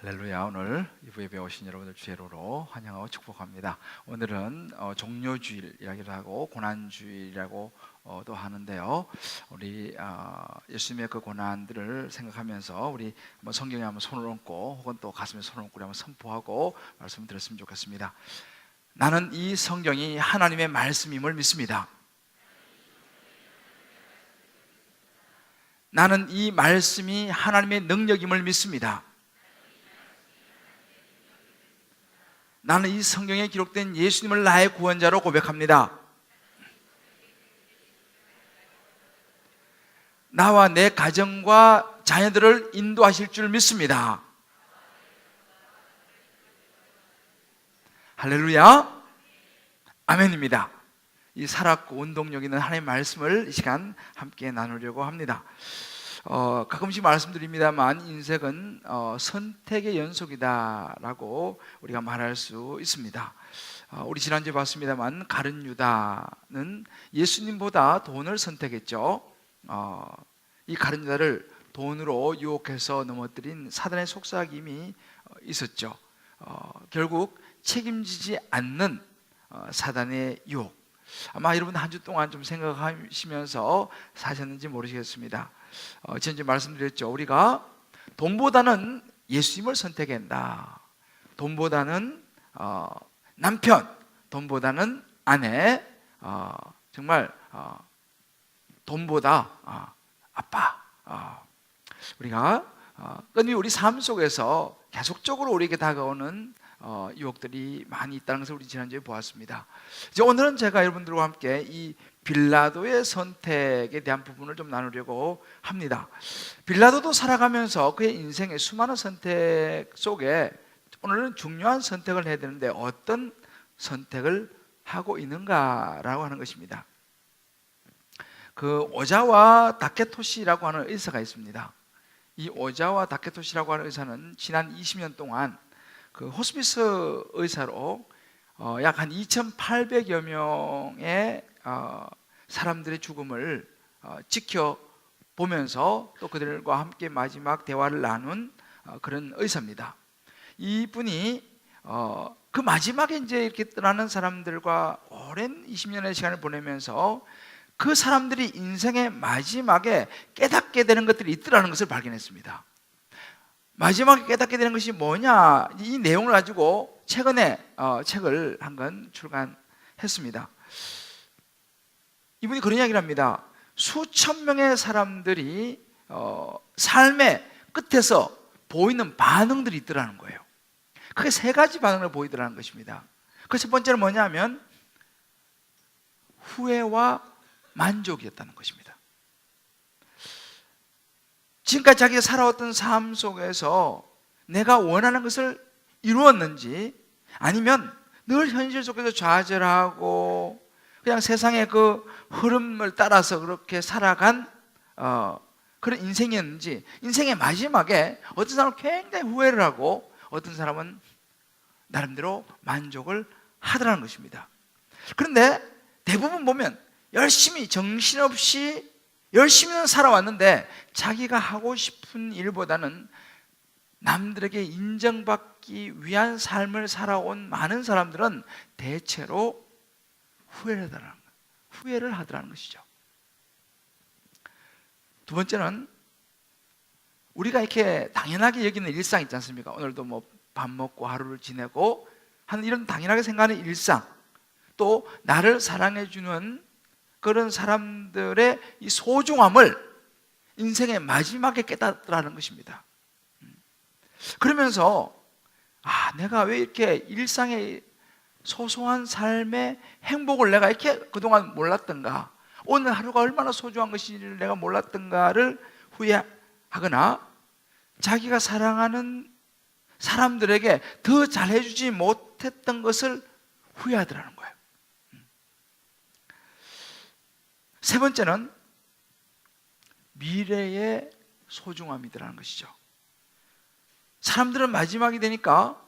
할렐루야. 오늘 이부 예배에 오신 여러분들 주의로로 환영하고 축복합니다. 오늘은 종료주일이라기도 하고 고난주일이라고 또 하는데요. 우리 예수님의 그 고난들을 생각하면서 우리 한번 성경에 한번 손을 얹고 혹은 또 가슴에 손을 얹고 한번 선포하고 말씀을 드렸으면 좋겠습니다. 나는 이 성경이 하나님의 말씀임을 믿습니다. 나는 이 말씀이 하나님의 능력임을 믿습니다. 나는 이 성경에 기록된 예수님을 나의 구원자로 고백합니다. 나와 내 가정과 자녀들을 인도하실 줄 믿습니다. 할렐루야. 아멘입니다. 이 살았고 운동력 있는 하나님의 말씀을 이 시간 함께 나누려고 합니다. 가끔씩 말씀드립니다만 인생은 선택의 연속이다라고 우리가 말할 수 있습니다. 우리 지난주에 봤습니다만 가룟 유다는 예수님보다 돈을 선택했죠. 이 가룟 유다를 돈으로 유혹해서 넘어뜨린 사단의 속삭임이 있었죠. 결국 책임지지 않는 사단의 유혹. 아마 여러분 한 주 동안 좀 생각하시면서 사셨는지 모르시겠습니다. 지난주에 말씀드렸죠. 우리가 돈보다는 예수님을 선택한다. 돈보다는 남편, 돈보다는 아내, 정말 돈보다 아빠. 우리가 끊임없이 우리 삶 속에서 계속적으로 우리에게 다가오는 유혹들이 많이 있다는 것을 우리 지난주에 보았습니다. 이제 오늘은 제가 여러분들과 함께 이 빌라도의 선택에 대한 부분을 좀 나누려고 합니다. 빌라도도 살아가면서 그의 인생의 수많은 선택 속에 오늘은 중요한 선택을 해야 되는데 어떤 선택을 하고 있는가라고 하는 것입니다. 그 오자와 다케토시라고 하는 의사가 있습니다. 이 오자와 다케토시라고 하는 의사는 지난 20년 동안 그 호스피스 의사로 약 한 2,800여 명의 사람들의 죽음을 지켜보면서 또 그들과 함께 마지막 대화를 나눈 그런 의사입니다. 이분이 그 마지막에 이제 이렇게 떠나는 사람들과 오랜 20년의 시간을 보내면서 그 사람들이 인생의 마지막에 깨닫게 되는 것들이 있더라는 것을 발견했습니다. 마지막에 깨닫게 되는 것이 뭐냐, 이 내용을 가지고 최근에 책을 한 권 출간했습니다. 이분이 그런 이야기를 합니다. 수천 명의 사람들이 삶의 끝에서 보이는 반응들이 있더라는 거예요. 크게 세 가지 반응을 보이더라는 것입니다. 그 첫 번째는 뭐냐면 후회와 만족이었다는 것입니다. 지금까지 자기가 살아왔던 삶 속에서 내가 원하는 것을 이루었는지 아니면 늘 현실 속에서 좌절하고 그냥 세상의 그 흐름을 따라서 그렇게 살아간 그런 인생이었는지, 인생의 마지막에 어떤 사람은 굉장히 후회를 하고 어떤 사람은 나름대로 만족을 하더라는 것입니다. 그런데 대부분 보면 열심히 정신없이 열심히는 살아왔는데 자기가 하고 싶은 일보다는 남들에게 인정받기 위한 삶을 살아온 많은 사람들은 대체로 후회를 하더라는 것이죠. 두 번째는 우리가 이렇게 당연하게 여기는 일상 있지 않습니까? 오늘도 뭐 밥 먹고 하루를 지내고 하는 이런 당연하게 생각하는 일상, 또 나를 사랑해주는 그런 사람들의 이 소중함을 인생의 마지막에 깨닫더라는 것입니다. 그러면서 내가 왜 이렇게 일상의 소소한 삶의 행복을 내가 이렇게 그동안 몰랐던가, 오늘 하루가 얼마나 소중한 것인지를 내가 몰랐던가를 후회하거나 자기가 사랑하는 사람들에게 더 잘해주지 못했던 것을 후회하더라는 거예요. 세 번째는 미래의 소중함이더라는 것이죠. 사람들은 마지막이 되니까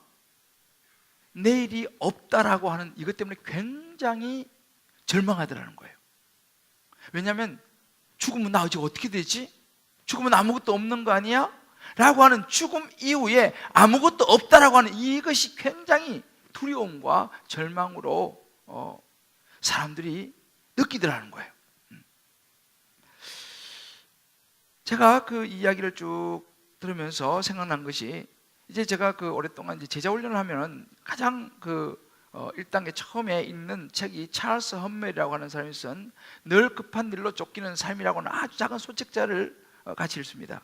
내일이 없다라고 하는 이것 때문에 굉장히 절망하더라는 거예요. 왜냐하면 죽으면 나 이제 어떻게 되지? 죽으면 아무것도 없는 거 아니야? 라고 하는 죽음 이후에 아무것도 없다라고 하는 이것이 굉장히 두려움과 절망으로 사람들이 느끼더라는 거예요. 제가 그 이야기를 쭉 들으면서 생각난 것이, 이제 제가 그 오랫동안 이제 제자 훈련을 하면은 가장 1단계 처음에 읽는 책이 찰스 험멜이라고 하는 사람이 쓴 늘 급한 일로 쫓기는 삶이라고 하는 아주 작은 소책자를 같이 읽습니다.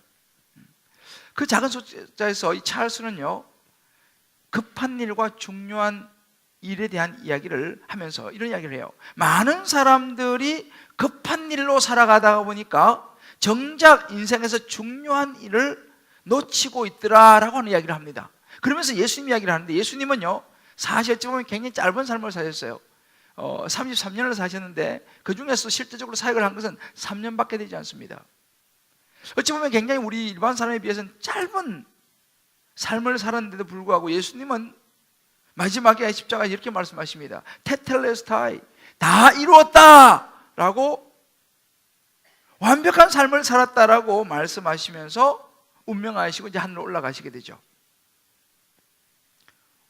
그 작은 소책자에서 이 찰스는요, 급한 일과 중요한 일에 대한 이야기를 하면서 이런 이야기를 해요. 많은 사람들이 급한 일로 살아가다 보니까 정작 인생에서 중요한 일을 놓치고 있더라라고 하는 이야기를 합니다. 그러면서 예수님 이야기를 하는데, 예수님은요 사실 어찌 보면 굉장히 짧은 삶을 사셨어요. 33년을 사셨는데 그 중에서 실제적으로 사역을 한 것은 3년밖에 되지 않습니다. 어찌 보면 굉장히 우리 일반 사람에 비해서는 짧은 삶을 살았는데도 불구하고 예수님은 마지막에 십자가에 이렇게 말씀하십니다. 테텔레스타이, 다 이루었다 라고, 완벽한 삶을 살았다라고 말씀하시면서 운명하시고 이제 하늘로 올라가시게 되죠.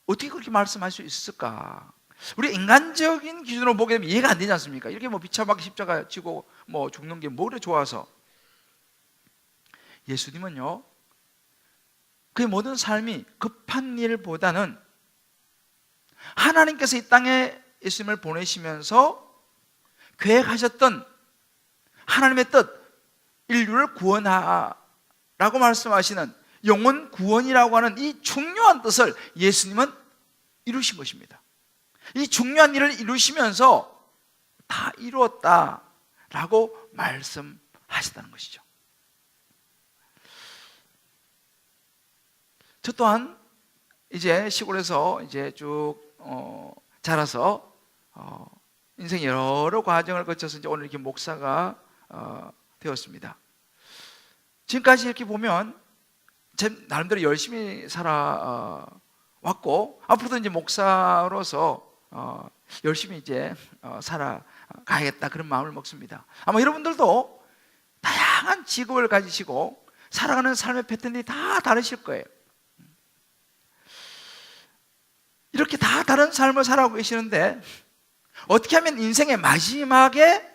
어떻게 그렇게 말씀할 수 있을까? 우리 인간적인 기준으로 보게 되면 이해가 안 되지 않습니까? 이렇게 비참하게 십자가 지고 죽는 게 뭐 그래 좋아서. 예수님은요, 그의 모든 삶이 급한 일보다는 하나님께서 이 땅에 예수님을 보내시면서 계획하셨던 하나님의 뜻, 인류를 구원하라고 말씀하시는 영혼 구원이라고 하는 이 중요한 뜻을 예수님은 이루신 것입니다. 이 중요한 일을 이루시면서 다 이루었다라고 말씀하셨다는 것이죠. 저 또한 이제 시골에서 이제 쭉 자라서 인생 여러 과정을 거쳐서 이제 오늘 이렇게 목사가 되었습니다. 지금까지 이렇게 보면 제 나름대로 열심히 살아왔고, 앞으로도 이제 목사로서 열심히 이제 살아가야겠다 그런 마음을 먹습니다. 아마 여러분들도 다양한 직업을 가지시고 살아가는 삶의 패턴이 다 다르실 거예요. 이렇게 다 다른 삶을 살아가고 계시는데 어떻게 하면 인생의 마지막에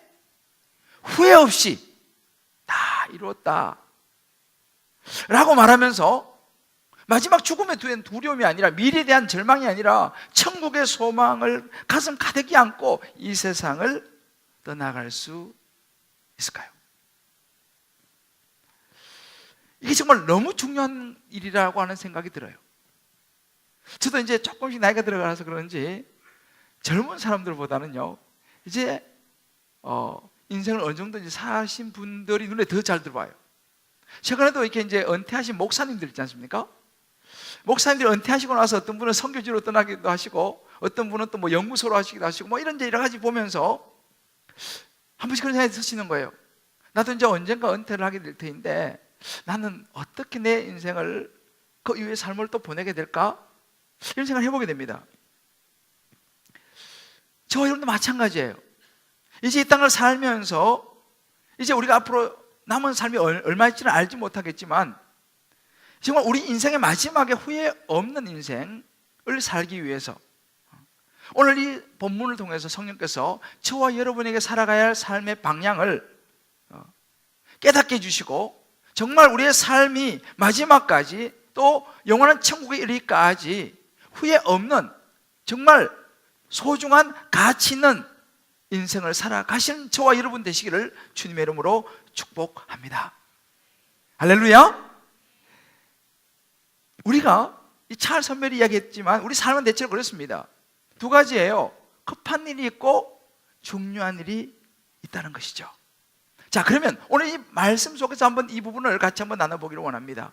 후회 없이 다 이루었다 라고 말하면서 마지막 죽음에 대한 두려움이 아니라, 미래에 대한 절망이 아니라 천국의 소망을 가슴 가득히 안고 이 세상을 떠나갈 수 있을까요? 이게 정말 너무 중요한 일이라고 하는 생각이 들어요. 저도 이제 조금씩 나이가 들어가서 그런지 젊은 사람들보다는요 이제 인생을 어느 정도 이제 사신 분들이 눈에 더 잘 들어와요. 최근에도 이렇게 이제 은퇴하신 목사님들 있지 않습니까? 목사님들이 은퇴하시고 나서 어떤 분은 선교지로 떠나기도 하시고, 어떤 분은 또 연구소로 하시기도 하시고, 이런 이제 여러 가지 보면서 한 번씩 그런 생각이 드시는 거예요. 나도 이제 언젠가 은퇴를 하게 될 텐데 나는 어떻게 내 인생을, 그 이후의 삶을 또 보내게 될까? 이런 생각을 해보게 됩니다. 저와 여러분도 마찬가지예요. 이제 이 땅을 살면서 이제 우리가 앞으로 남은 삶이 얼마일지는 알지 못하겠지만 정말 우리 인생의 마지막에 후회 없는 인생을 살기 위해서 오늘 이 본문을 통해서 성령께서 저와 여러분에게 살아가야 할 삶의 방향을 깨닫게 해주시고, 정말 우리의 삶이 마지막까지 또 영원한 천국에 이르기까지 후회 없는 정말 소중한 가치 있는 인생을 살아가신 저와 여러분 되시기를 주님의 이름으로 축복합니다. 할렐루야. 우리가 이 찰스 험멜이 이야기했지만 우리 삶은 대체로 그렇습니다. 두 가지예요. 급한 일이 있고 중요한 일이 있다는 것이죠. 자, 그러면 오늘 이 말씀 속에서 한번 이 부분을 같이 한번 나눠보기를 원합니다.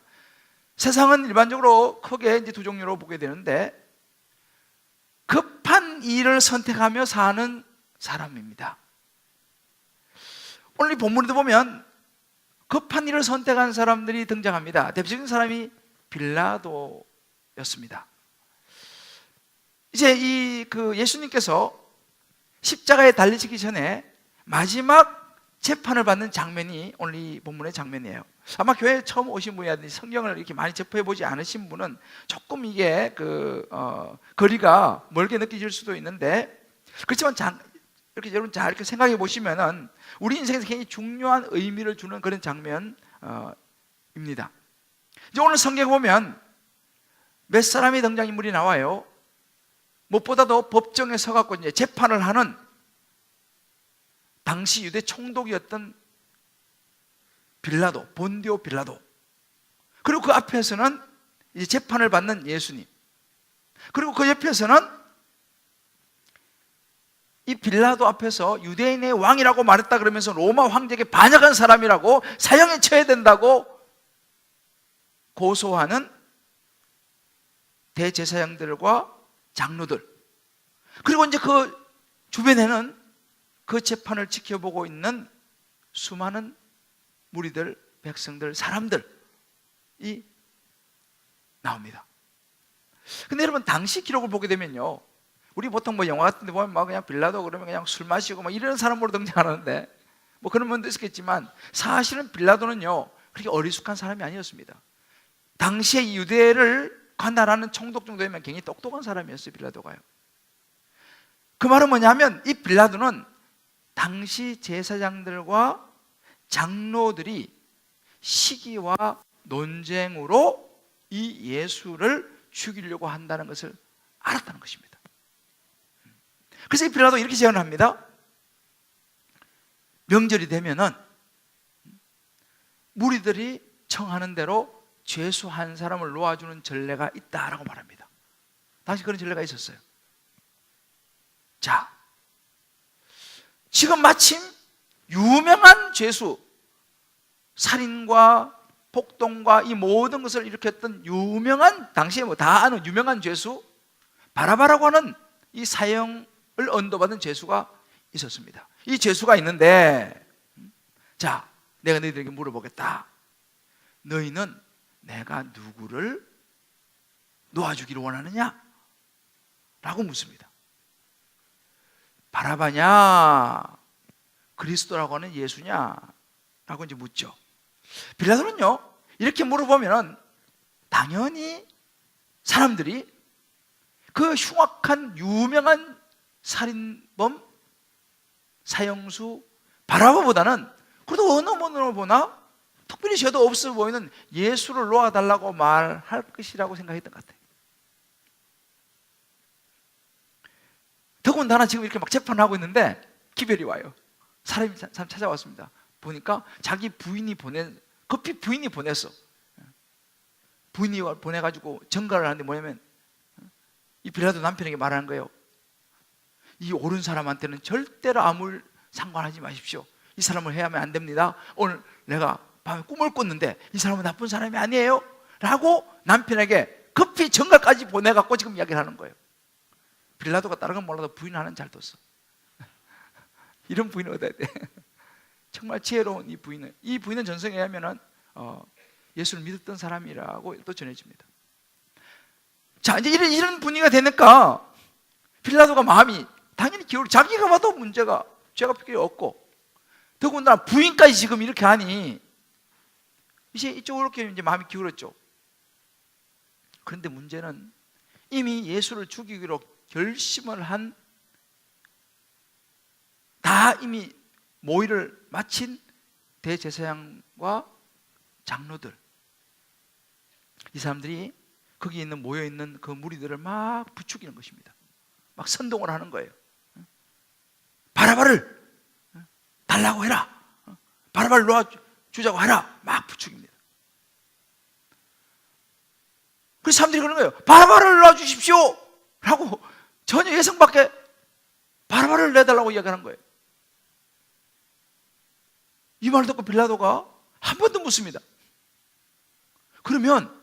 세상은 일반적으로 크게 이제 두 종류로 보게 되는데, 급한 일을 선택하며 사는 사람입니다. 오늘 이 본문에도 보면 급한 일을 선택한 사람들이 등장합니다. 대표적인 사람이 빌라도였습니다. 이제 예수님께서 십자가에 달리시기 전에 마지막 재판을 받는 장면이 오늘 이 본문의 장면이에요. 아마 교회에 처음 오신 분이라든지 성경을 이렇게 많이 접해 보지 않으신 분은 조금 이게 거리가 멀게 느껴질 수도 있는데, 그렇지만 이렇게 여러분 잘 이렇게 생각해 보시면은 우리 인생에서 굉장히 중요한 의미를 주는 그런 장면입니다. 이제 오늘 성경 보면 몇 사람의 등장인물이 나와요. 무엇보다도 법정에 서갖고 이제 재판을 하는 당시 유대 총독이었던 빌라도, 본디오 빌라도, 그리고 그 앞에서는 이제 재판을 받는 예수님, 그리고 그 옆에서는 이 빌라도 앞에서 유대인의 왕이라고 말했다 그러면서 로마 황제에게 반역한 사람이라고 사형에 처해야 된다고 고소하는 대제사장들과 장로들, 그리고 이제 그 주변에는 그 재판을 지켜보고 있는 수많은 무리들, 백성들, 사람들이 나옵니다. 근데 여러분, 당시 기록을 보게 되면요, 우리 보통 뭐 영화 같은 데 보면 막 그냥 빌라도 그러면 그냥 술 마시고 막 이런 사람으로 등장하는데, 뭐 그런 분도 있었겠지만 사실은 빌라도는요 그렇게 어리숙한 사람이 아니었습니다. 당시에 이 유대를 관할하는 총독 정도 되면 굉장히 똑똑한 사람이었어요, 빌라도가요. 그 말은 뭐냐면 이 빌라도는 당시 제사장들과 장로들이 시기와 논쟁으로 이 예수를 죽이려고 한다는 것을 알았다는 것입니다. 그래서 이 빌라도 이렇게 제안을 합니다. 명절이 되면은 무리들이 청하는 대로 죄수 한 사람을 놓아주는 전례가 있다라고 말합니다. 당시 그런 전례가 있었어요. 자, 지금 마침 유명한 죄수, 살인과 폭동과 이 모든 것을 일으켰던 유명한, 당시에 뭐 다 아는 유명한 죄수 바라바라고 하는 이 사형을 언도받은 죄수가 있었습니다. 이 죄수가 있는데, 자, 내가 너희들에게 물어보겠다. 너희는 내가 누구를 놓아주기를 원하느냐? 라고 묻습니다. 바라바냐, 그리스도라고 하는 예수냐? 라고 이제 묻죠. 빌라도는요, 이렇게 물어보면 당연히 사람들이 그 흉악한 유명한 살인범, 사형수 바라바보다는 그래도 어느 면으로 보나 특별히 죄도 없어 보이는 예수를 놓아달라고 말할 것이라고 생각했던 것 같아요. 더군다나 지금 이렇게 막 재판하고 있는데 기별이 와요. 사람 찾아왔습니다. 보니까 자기 부인이 급히 부인이 보냈어. 부인이 보내가지고 전가를 하는데 뭐냐면 이 빌라도 남편에게 말하는 거예요. 이 옳은 사람한테는 절대로 아무 상관하지 마십시오. 이 사람을 해야만 안 됩니다. 오늘 내가 밤에 꿈을 꿨는데 이 사람은 나쁜 사람이 아니에요 라고 남편에게 급히 전가까지 보내갖고 지금 이야기를 하는 거예요. 빌라도가 다른 건 몰라도 부인 하나는 잘 뒀어. 이런 부인을 얻어야 돼. 정말 지혜로운 이 부인은 전성에 의하면 예수를 믿었던 사람이라고 또 전해집니다. 자, 이제 이런 분위기가 되니까 빌라도가 마음이 당연히 기울어. 자기가 봐도 죄가 별게 없고, 더군다나 부인까지 지금 이렇게 하니 이제 이쪽으로 이렇게 이제 마음이 기울었죠. 그런데 문제는 이미 예수를 죽이기로 결심을 한, 다 이미 모의를 마친 대제사장과 장로들, 이 사람들이 거기 있는 모여있는 그 무리들을 막 부추기는 것입니다. 막 선동을 하는 거예요. 바라바를 달라고 해라, 바라바를 놓아주자고 하라, 막 부추깁니다. 그래서 사람들이 그러는 거예요. 바라바를 놓아주십시오 라고 전혀 예상 밖에 바라바를 내달라고 이야기하는 거예요. 이 말을 듣고 빌라도가 한 번 더 묻습니다. 그러면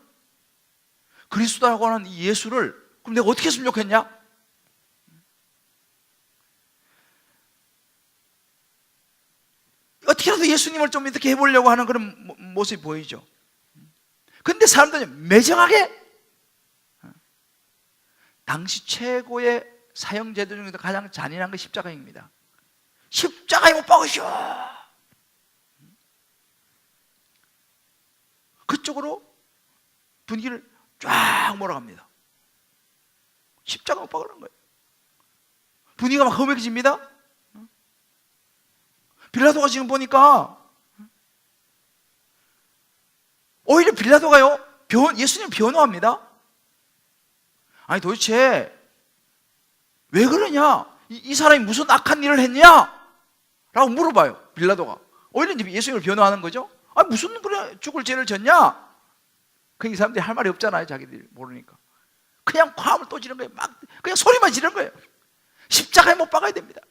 그리스도라고 하는 이 예수를 그럼 내가 어떻게 했으면 좋겠냐? 어떻게라도 예수님을 좀 이렇게 해보려고 하는 그런 모습이 보이죠. 그런데 사람들이 매정하게 당시 최고의 사형제도 중에서 가장 잔인한 게 십자가입니다. 십자가에 못 박으시오. 그쪽으로 분위기를 쫙 몰아갑니다. 십자가 못 박으라는 거예요. 분위기가 막 험해집니다. 빌라도가 지금 보니까 오히려 빌라도가요, 예수님 변호합니다. 아니 도대체 왜 그러냐? 이 사람이 무슨 악한 일을 했냐? 라고 물어봐요. 빌라도가 오히려 이제 예수님을 변호하는 거죠. 아, 무슨 그래 죽을 죄를 졌냐? 그 이 사람들이 할 말이 없잖아요. 자기들이 모르니까 그냥 화음을 또 지른 거예요. 막 그냥 소리만 지른 거예요. 십자가에 못 박아야 됩니다.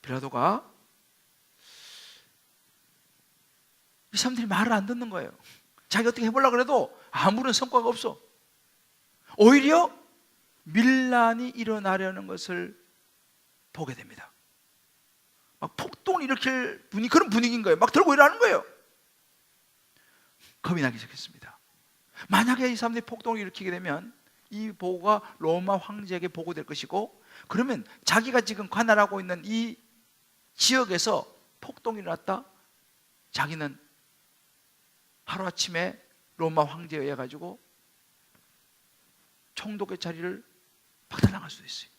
빌라도가 이 사람들이 말을 안 듣는 거예요. 자기 어떻게 해보려고 해도 아무런 성과가 없어. 오히려 밀란이 일어나려는 것을 보게 됩니다. 막 폭동을 일으킬 그런 분위기인 거예요. 막 들고 일하는 거예요. 겁이 나기 시작했습니다. 만약에 이 사람들이 폭동을 일으키게 되면 이 보고가 로마 황제에게 보고될 것이고, 그러면 자기가 지금 관할하고 있는 이 지역에서 폭동이 일어났다, 자기는 하루아침에 로마 황제에 의해 가지고 총독의 자리를 박탈당할 수도 있어요.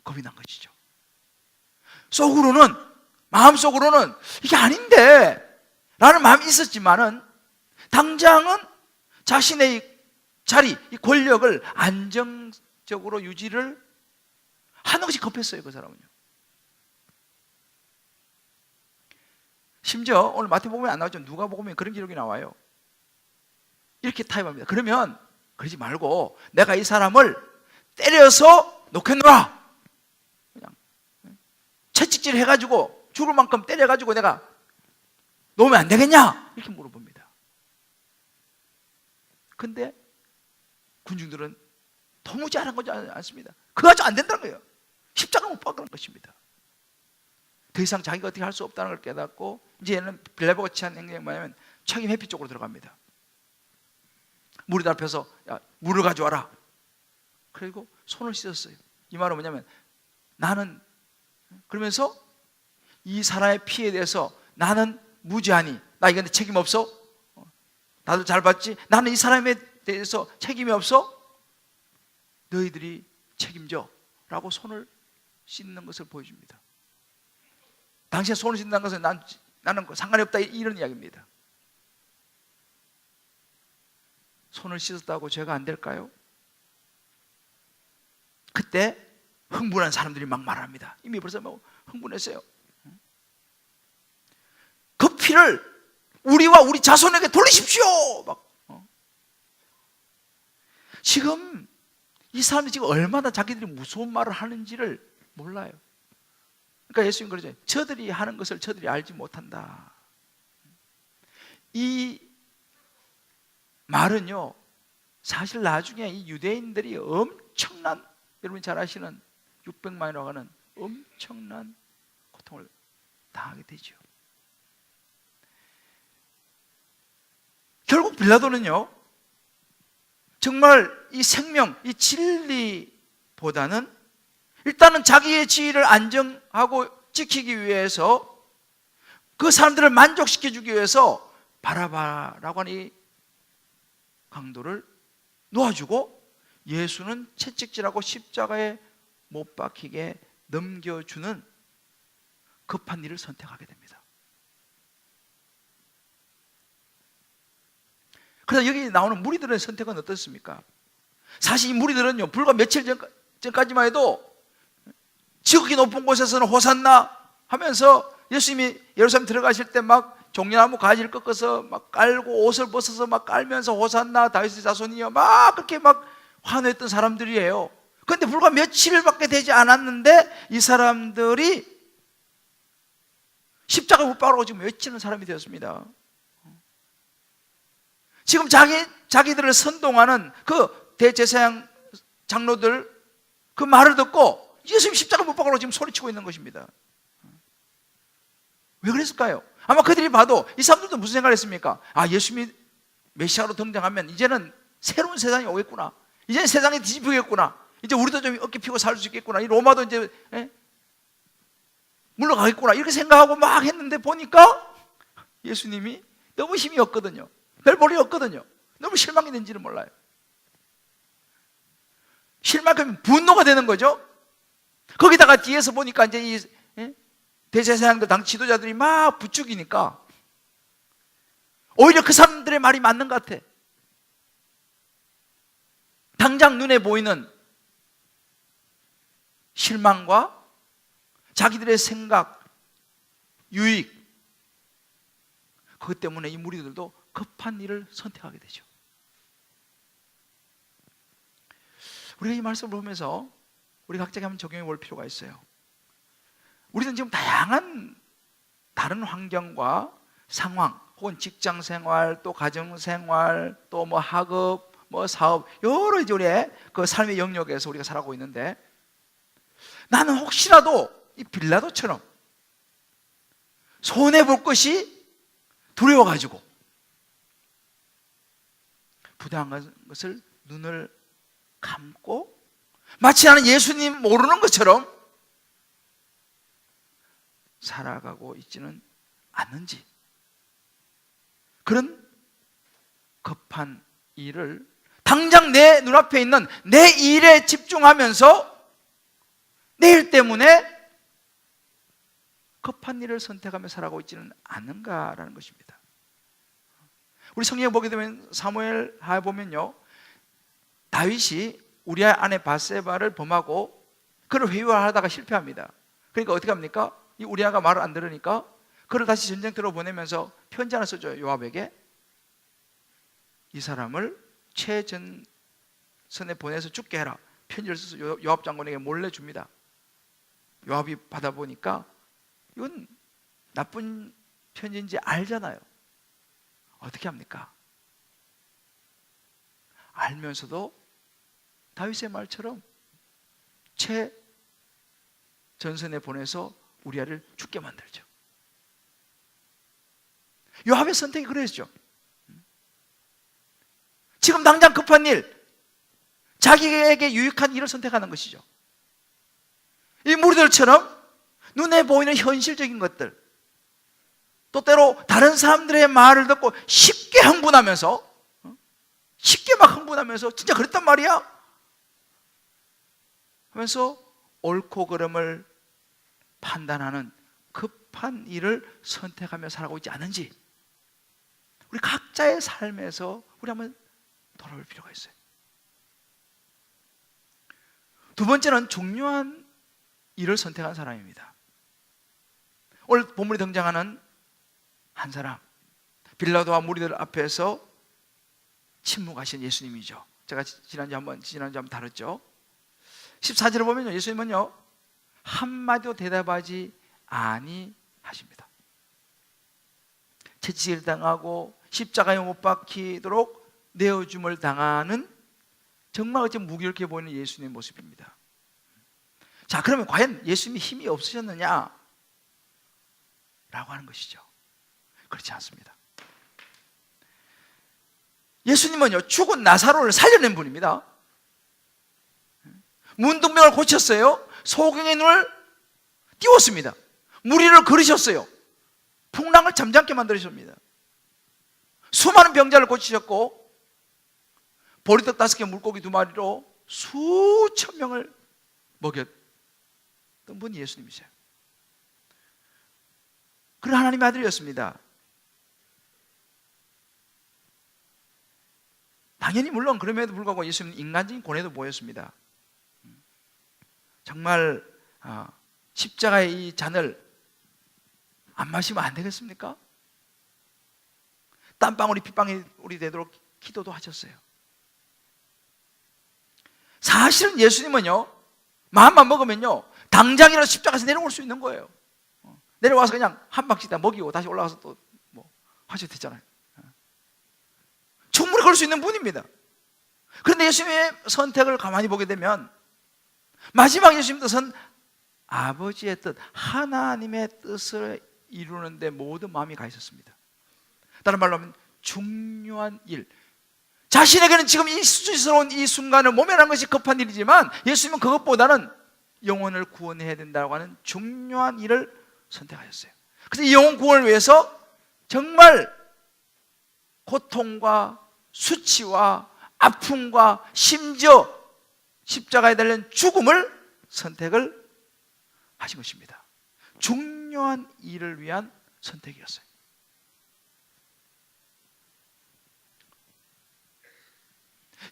겁이 난 것이죠. 속으로는, 마음속으로는 이게 아닌데 라는 마음이 있었지만은 당장은 자신의 자리, 이 권력을 안정적으로 유지를 한없이 급했어요. 그 사람은요. 심지어 오늘 마태복음에 안 나오죠. 누가복음에 그런 기록이 나와요. 이렇게 타협합니다. 그러면 그러지 말고 내가 이 사람을 때려서 놓겠노라. 그냥 채찍질 해가지고 죽을 만큼 때려가지고 내가 놓으면 안 되겠냐? 이렇게 물어봅니다. 근데 군중들은 도무지 안 한 거지 않습니다. 그거 안 된다는 거예요. 십자가 못 박는 것입니다. 더 이상 자기가 어떻게 할 수 없다는 걸 깨닫고 이제 얘는 빌라도가 취한 행동이 뭐냐면 책임 회피 쪽으로 들어갑니다. 물이 앞에서 야, 물을 가져와라. 그리고 손을 씻었어요. 이 말은 뭐냐면 나는, 그러면서 이 사람의 피해에 대해서 나는 무죄하니, 나 이건데 책임 없어? 나도 잘 봤지? 나는 이 사람에 대해서 책임이 없어? 너희들이 책임져 라고 손을 씻는 것을 보여줍니다. 당신의 손을 씻는다는 것은 나는 상관이 없다, 이런 이야기입니다. 손을 씻었다고 죄가 안 될까요? 그때 흥분한 사람들이 막 말합니다. 이미 벌써 뭐 흥분했어요. 그 피를 우리와 우리 자손에게 돌리십시오. 막 지금 이 사람들이 지금 얼마나 자기들이 무서운 말을 하는지를 몰라요. 그러니까 예수님 그러죠. 저들이 하는 것을 저들이 알지 못한다. 이 말은요, 사실 나중에 이 유대인들이 엄청난, 여러분이 잘 아시는 600만이라고 하는 엄청난 고통을 당하게 되죠. 결국 빌라도는요, 정말 이 생명, 이 진리보다는 일단은 자기의 지위를 안정하고 지키기 위해서, 그 사람들을 만족시켜주기 위해서 바라바라고 하는 이 강도를 놓아주고 예수는 채찍질하고 십자가에 못 박히게 넘겨주는 급한 일을 선택하게 됩니다. 그래서 여기 나오는 무리들의 선택은 어떻습니까? 사실 이 무리들은요, 불과 며칠 전까지만 해도 지극히 높은 곳에서는 호산나 하면서 예수님이 예루살렘 들어가실 때 막 종려나무 가지를 꺾어서 막 깔고 옷을 벗어서 막 깔면서 호산나 다윗의 자손이여 막 그렇게 막 환호했던 사람들이에요. 그런데 불과 며칠밖에 되지 않았는데 이 사람들이 십자가 못 박으라고 지금 외치는 사람이 되었습니다. 지금 자기들을 선동하는 그 대제사장 장로들 그 말을 듣고 예수님 십자가 못 박으라고 지금 소리치고 있는 것입니다. 왜 그랬을까요? 아마 그들이 봐도 이 사람들도 무슨 생각을 했습니까? 아, 예수님이 메시아로 등장하면 이제는 새로운 세상이 오겠구나. 이제는 세상이 뒤집히겠구나. 이제 우리도 좀 어깨 피고 살 수 있겠구나. 이 로마도 이제 물러가겠구나 이렇게 생각하고 막 했는데 보니까 예수님이 너무 힘이 없거든요. 별 볼이 없거든요. 너무 실망이 된지는 몰라요. 실망하면 분노가 되는 거죠. 거기다가 뒤에서 보니까 이제 이 대제사장들 당 지도자들이 막 부추기니까 오히려 그 사람들의 말이 맞는 것 같아. 당장 눈에 보이는 실망과 자기들의 생각, 유익, 그것 때문에 이 무리들도 급한 일을 선택하게 되죠. 우리가 이 말씀을 보면서 우리 각자가 한번 적용해 볼 필요가 있어요. 우리는 지금 다양한 다른 환경과 상황, 혹은 직장 생활, 또 가정 생활, 또 뭐 학업, 뭐 사업, 여러 이제 우리의 그 삶의 영역에서 우리가 살아가고 있는데, 나는 혹시라도 이 빌라도처럼 손해 볼 것이 두려워가지고 부당한 것을 눈을 감고 마치 나는 예수님 모르는 것처럼 살아가고 있지는 않는지, 그런 급한 일을 당장 내 눈앞에 있는 내 일에 집중하면서 내 일 때문에 급한 일을 선택하며 살아가고 있지는 않는가라는 것입니다. 우리 성경에 보게 되면 사무엘하에 보면요, 다윗이 우리아 아내 바세바를 범하고 그를 회유하다가 실패합니다. 그러니까 어떻게 합니까? 이 우리아가 말을 안 들으니까 그를 다시 전쟁터로 보내면서 편지 하나 써줘요. 요압에게. 이 사람을 최전선에 보내서 죽게 해라. 편지를 써서 요압 장군에게 몰래 줍니다. 요압이 받아보니까 이건 나쁜 편지인지 알잖아요. 어떻게 합니까? 알면서도 다윗의 말처럼 최전선에 보내서 우리아를 죽게 만들죠. 요압의 선택이 그랬죠. 지금 당장 급한 일, 자기에게 유익한 일을 선택하는 것이죠. 이 무리들처럼 눈에 보이는 현실적인 것들, 또 때로 다른 사람들의 말을 듣고 쉽게 흥분하면서, 쉽게 막 흥분하면서 진짜 그랬단 말이야? 하면서 옳고 그름을 판단하는 급한 일을 선택하며 살아가고 있지 않은지, 우리 각자의 삶에서 우리 한번 돌아볼 필요가 있어요. 두 번째는 중요한 일을 선택한 사람입니다. 오늘 본문에 등장하는 한 사람, 빌라도와 무리들 앞에서 침묵하신 예수님이죠. 제가 지난주 한번 다뤘죠. 14절을 보면요, 예수님은요 한마디도 대답하지 아니하십니다. 채찍을 당하고 십자가에 못 박히도록 내어줌을 당하는 정말 어찌 무기력해 보이는 예수님의 모습입니다. 자, 그러면 과연 예수님이 힘이 없으셨느냐? 라고 하는 것이죠. 그렇지 않습니다. 예수님은요 죽은 나사로를 살려낸 분입니다. 문둥병을 고쳤어요. 소경의 눈을 띄웠습니다. 무리를 걸으셨어요. 풍랑을 잠잠게 만들으셨습니다. 수많은 병자를 고치셨고 보리떡 5개 물고기 2마리로 수천 명을 먹였던 분이 예수님이세요. 그런 하나님의 아들이었습니다. 당연히 물론 그럼에도 불구하고 예수님은 인간적인 고뇌도 보였습니다. 정말 십자가의 이 잔을 안 마시면 안 되겠습니까? 땀방울이 핏방울이 되도록 기도도 하셨어요. 사실은 예수님은요 마음만 먹으면요 당장이라도 십자가에서 내려올 수 있는 거예요. 내려와서 그냥 한 방씩 다 먹이고 다시 올라가서 또 뭐 하셔도 되잖아요. 충분히 그럴 수 있는 분입니다. 그런데 예수님의 선택을 가만히 보게 되면 마지막 예수님 뜻은 아버지의 뜻, 하나님의 뜻을 이루는 데 모든 마음이 가 있었습니다. 다른 말로 하면 중요한 일, 자신에게는 지금 이 수치스러운 이 순간을 모면하는 것이 급한 일이지만 예수님은 그것보다는 영혼을 구원해야 된다고 하는 중요한 일을 선택하셨어요. 그래서 이 영혼 구원을 위해서 정말 고통과 수치와 아픔과 심지어 십자가에 달린 죽음을 선택을 하신 것입니다. 중요한 일을 위한 선택이었어요.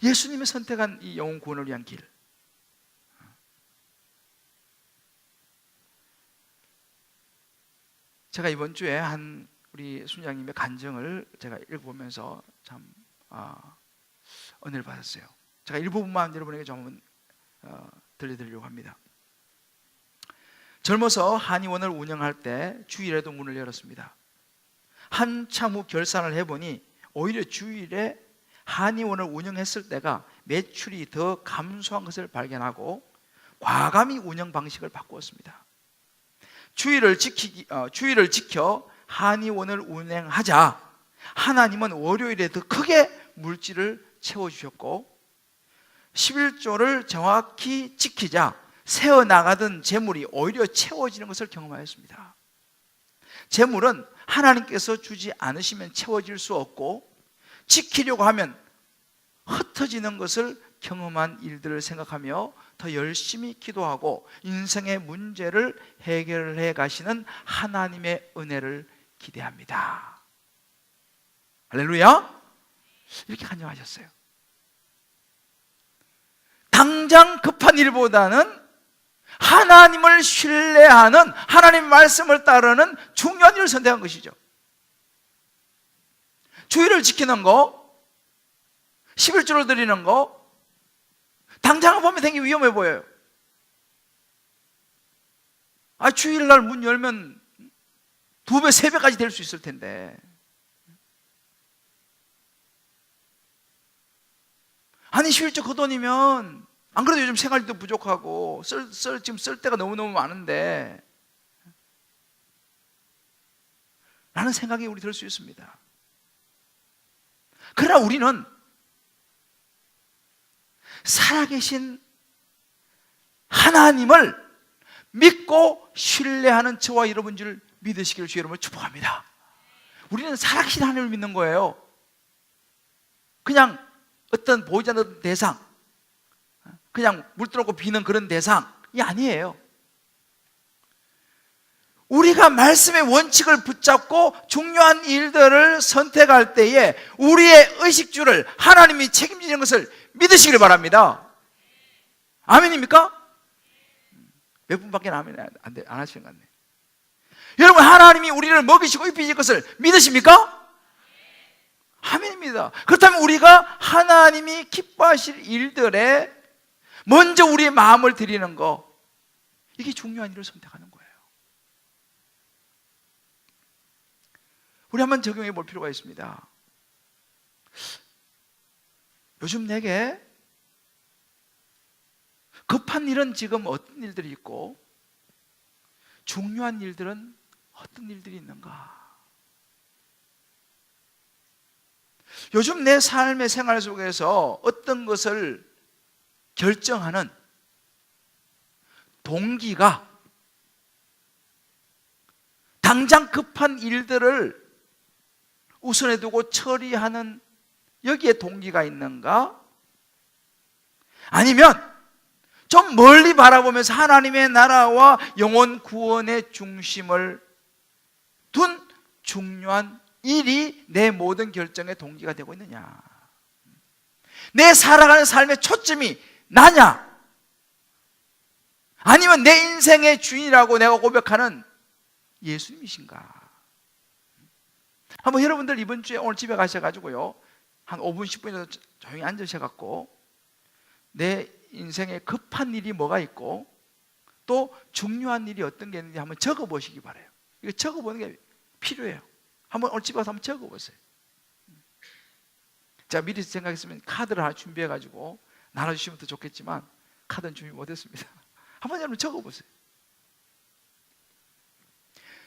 예수님이 선택한 이 영혼 구원을 위한 길, 제가 이번 주에 한 우리 순장님의 간증을 제가 읽어보면서 참 은혜를 받았어요. 제가 일부분만 여러분에게 좀 들려드리려고 합니다. 젊어서 한의원을 운영할 때 주일에도 문을 열었습니다. 한참 후 결산을 해보니 오히려 주일에 한의원을 운영했을 때가 매출이 더 감소한 것을 발견하고 과감히 운영 방식을 바꾸었습니다. 주일을 지켜 한의원을 운행하자 하나님은 월요일에 더 크게 물질을 채워주셨고 11조를 정확히 지키자 새어나가던 재물이 오히려 채워지는 것을 경험하였습니다. 재물은 하나님께서 주지 않으시면 채워질 수 없고 지키려고 하면 흩어지는 것을 경험한 일들을 생각하며 더 열심히 기도하고 인생의 문제를 해결해 가시는 하나님의 은혜를 기대합니다. 할렐루야! 이렇게 간증하셨어요. 당장 급한 일보다는 하나님을 신뢰하는, 하나님의 말씀을 따르는 중요한 일을 선택한 것이죠. 주일을 지키는 거, 11조를 드리는 거, 당장 보면 되게 위험해 보여요. 주일날 문 열면 2배, 3배까지 될 수 있을 텐데. 아니 11조 그 돈이면 안 그래도 요즘 생활비도 부족하고 지금 쓸 데가 너무너무 많은데 라는 생각이 우리 들 수 있습니다. 그러나 우리는 살아계신 하나님을 믿고 신뢰하는 저와 여러분 줄 믿으시기를 주 여러분을 축복합니다. 우리는 살아계신 하나님을 믿는 거예요. 그냥 어떤 보이지 않는 대상, 그냥 물 들어오고 비는 그런 대상이 아니에요. 우리가 말씀의 원칙을 붙잡고 중요한 일들을 선택할 때에 우리의 의식주를 하나님이 책임지는 것을 믿으시길 바랍니다. 아멘입니까? 몇 분밖에 안 하시는 것 같네요. 여러분, 하나님이 우리를 먹이시고 입히실 것을 믿으십니까? 아멘입니다. 그렇다면 우리가 하나님이 기뻐하실 일들에 먼저 우리의 마음을 드리는 거, 이게 중요한 일을 선택하는 거예요. 우리 한번 적용해 볼 필요가 있습니다. 요즘 내게 급한 일은 지금 어떤 일들이 있고 중요한 일들은 어떤 일들이 있는가? 요즘 내 삶의 생활 속에서 어떤 것을 결정하는 동기가 당장 급한 일들을 우선에 두고 처리하는 여기에 동기가 있는가? 아니면 좀 멀리 바라보면서 하나님의 나라와 영혼 구원의 중심을 둔 중요한 일이 내 모든 결정의 동기가 되고 있느냐? 내 살아가는 삶의 초점이 나냐? 아니면 내 인생의 주인이라고 내가 고백하는 예수님이신가? 한번 여러분들 이번 주에 오늘 집에 가셔가지고요, 한 5분 10분이라도 조용히 앉으셔갖고 내 인생에 급한 일이 뭐가 있고 또 중요한 일이 어떤 게 있는지 한번 적어보시기 바라요. 이거 적어보는 게 필요해요. 한번 오늘 집에 가서 한번 적어보세요. 자, 미리 생각했으면 카드를 하나 준비해가지고 나눠주시면 더 좋겠지만 카드는 준비 못했습니다. 한번 여러분 적어보세요.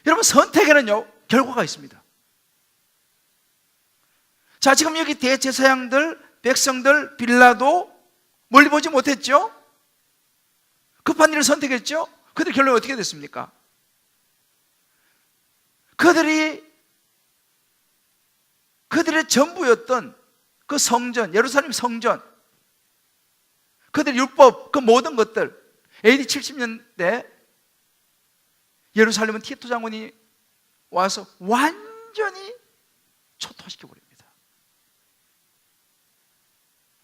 여러분, 선택에는요 결과가 있습니다. 자, 지금 여기 대제사장들, 백성들, 빌라도 멀리 보지 못했죠? 급한 일을 선택했죠? 그들 결론이 어떻게 됐습니까? 그들의 전부였던 그 성전, 예루살렘 성전, 그들의 율법, 그 모든 것들, AD 70년대 예루살렘은 티토 장군이 와서 완전히 초토화시켜버립니다.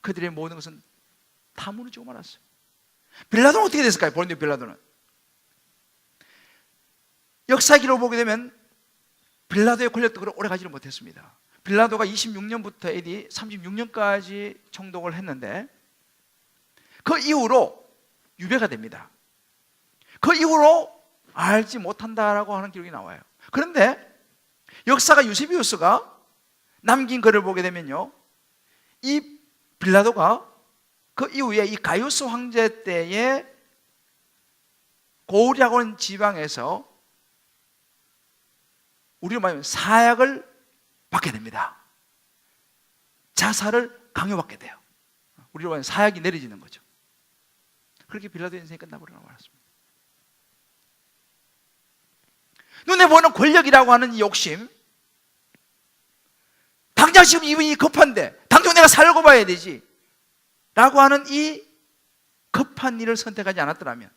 그들의 모든 것은 다 무너지고 말았어요. 빌라도는 어떻게 됐을까요? 본디오 빌라도는 역사 기록을 보게 되면 빌라도의 권력도 그렇게 오래 가지를 못했습니다. 빌라도가 26년부터 AD 36년까지 총독을 했는데 그 이후로 유배가 됩니다. 그 이후로 알지 못한다라고 하는 기록이 나와요. 그런데 역사가 유세비우스가 남긴 글을 보게 되면요, 이 빌라도가 그 이후에 이 가이우스 황제 때에 고우리라고 하는 지방에서 우리로 말하면 사약을 받게 됩니다. 자살을 강요받게 돼요. 우리로 말하면 사약이 내려지는 거죠. 그렇게 빌라도의 인생이 끝나버리고 말았습니다. 눈에 보이는 권력이라고 하는 이 욕심, 당장 지금 이분이 급한데 당장 내가 살고 봐야 되지 라고 하는 이 급한 일을 선택하지 않았더라면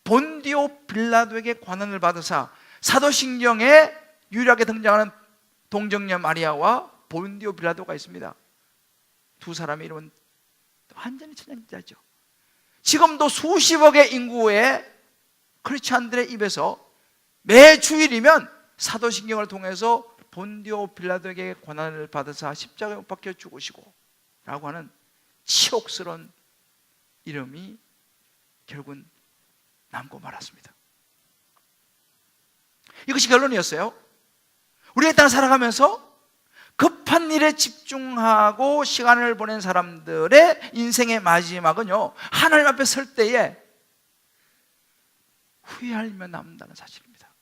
본디오 빌라도에게 권한을 받으사 사도신경에 유일하게 등장하는 동정녀 마리아와 본디오 빌라도가 있습니다. 두 사람의 이름은 완전히 천양지자죠. 지금도 수십억의 인구의 크리스찬들의 입에서 매 주일이면 사도신경을 통해서 본디오 빌라도에게 권한을 받아서 십자가에 못 박혀 죽으시고 라고 하는 치욕스러운 이름이 결국은 남고 말았습니다. 이것이 결론이었어요. 우리가 이 땅을 살아가면서 급한 일에 집중하고 시간을 보낸 사람들의 인생의 마지막은요, 하나님 앞에 설 때에 후회할 일만 남는다는 사실입니다.